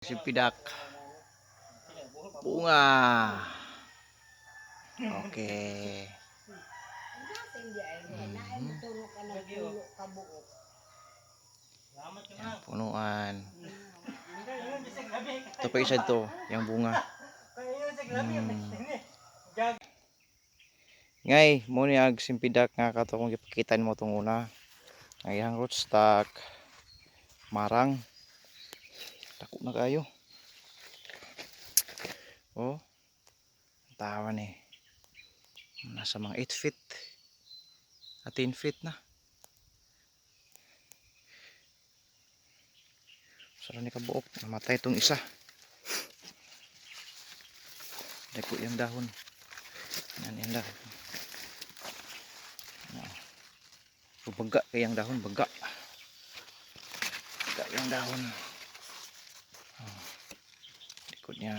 Simpidak bunga. Oke. Yan, punuan. Ito pa isa ito, yung bunga. Ngay, mo ni ag simpidak nga kato kung gipakitan mo tong una. Ngayang rootstock, marang. Dako na kayo. Oh, tawa ni. Nasa mga 8 feet. At 10 feet na. Sara ni kabuok, namatay itong isa. Dako yung dahon. Yan lang. Baga kayang dahon, baga. Baga yung dahon. Likod niya.